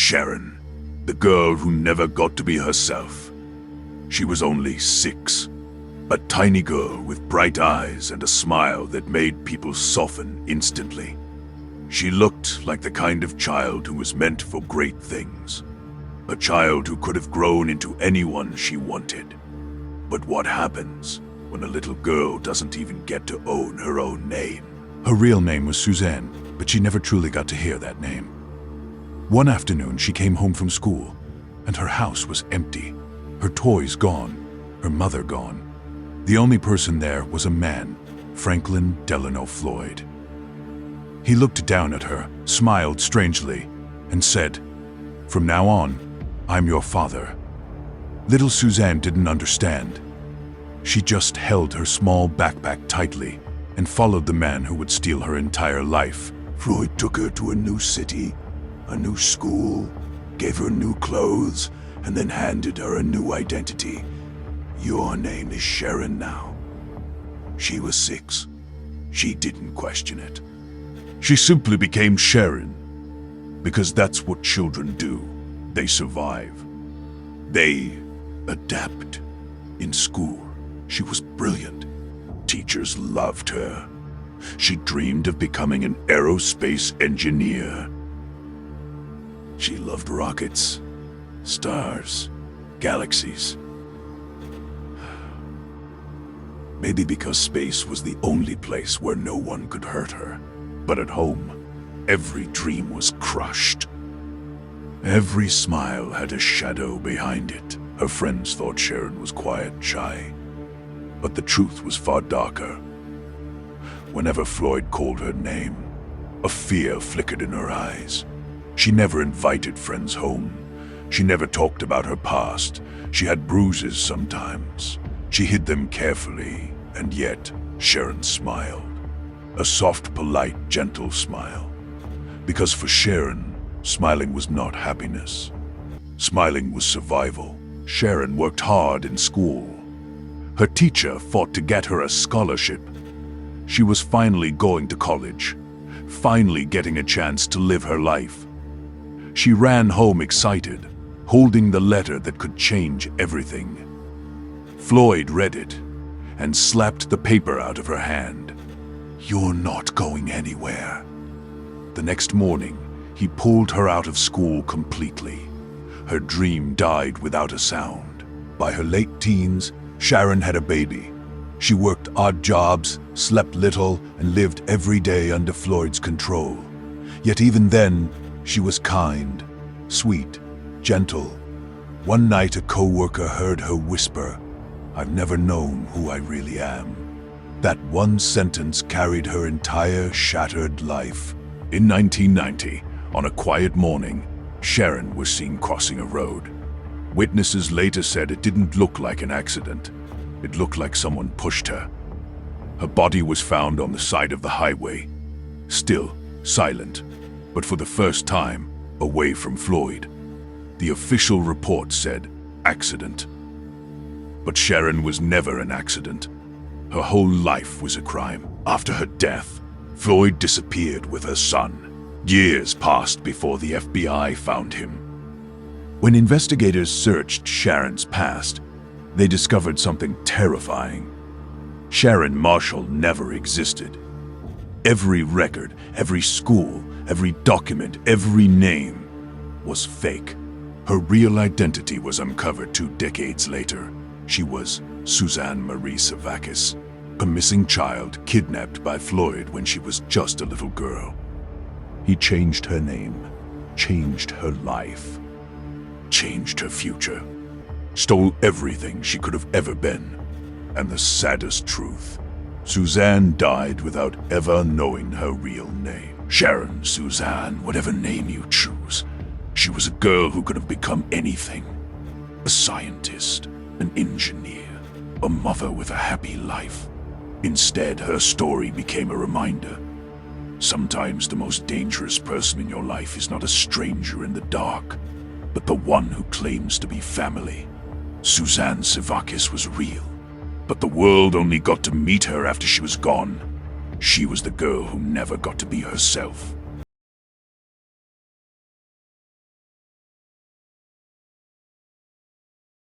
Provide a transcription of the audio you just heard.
Sharon, the girl who never got to be herself. She was only 6, a tiny girl with bright eyes and a smile that made people soften instantly. She looked like the kind of child who was meant for great things, a child who could have grown into anyone she wanted. But what happens when a little girl doesn't even get to own her own name? Her real name was Suzanne, but she never truly got to hear that name. One afternoon, she came home from school, and her house was empty. Her toys gone, her mother gone. The only person there was a man, Franklin Delano Floyd. He looked down at her, smiled strangely, and said, "From now on, I'm your father." Little Suzanne didn't understand. She just held her small backpack tightly and followed the man who would steal her entire life. Floyd took her to a new city, a new school, gave her new clothes, and then handed her a new identity. "Your name is Sharon now." She was 6. She didn't question it. She simply became Sharon, because that's what children do. They survive. They adapt. In school, she was brilliant. Teachers loved her. She dreamed of becoming an aerospace engineer. She loved rockets, stars, galaxies. Maybe because space was the only place where no one could hurt her. But at home, every dream was crushed. Every smile had a shadow behind it. Her friends thought Sharon was quiet and shy. But the truth was far darker. Whenever Floyd called her name, a fear flickered in her eyes. She never invited friends home. She never talked about her past. She had bruises sometimes. She hid them carefully, and yet Sharon smiled. A soft, polite, gentle smile. Because for Sharon, smiling was not happiness. Smiling was survival. Sharon worked hard in school. Her teacher fought to get her a scholarship. She was finally going to college, finally getting a chance to live her life. She ran home excited, holding the letter that could change everything. Floyd read it and slapped the paper out of her hand. "You're not going anywhere." The next morning, he pulled her out of school completely. Her dream died without a sound. By her late teens, Sharon had a baby. She worked odd jobs, slept little, and lived every day under Floyd's control. Yet even then, she was kind, sweet, gentle. One night, a co-worker heard her whisper, "I've never known who I really am." That one sentence carried her entire shattered life. In 1990, on a quiet morning, Sharon was seen crossing a road. Witnesses later said it didn't look like an accident. It looked like someone pushed her. Her body was found on the side of the highway, still silent, but for the first time, away from Floyd. The official report said accident. But Sharon was never an accident. Her whole life was a crime. After her death, Floyd disappeared with her son. Years passed before the FBI found him. When investigators searched Sharon's past, they discovered something terrifying. Sharon Marshall never existed. Every record, every school, every document, every name was fake. Her real identity was uncovered 2 decades later. She was Suzanne Marie Sevakis, a missing child kidnapped by Floyd when she was just a little girl. He changed her name, changed her life, changed her future, stole everything she could have ever been. And the saddest truth, Suzanne died without ever knowing her real name. Sharon, Suzanne, whatever name you choose, she was a girl who could have become anything. A scientist, an engineer, a mother with a happy life. Instead, her story became a reminder. Sometimes the most dangerous person in your life is not a stranger in the dark, but the one who claims to be family. Suzanne Sevakis was real, but the world only got to meet her after she was gone. She was the girl who never got to be herself.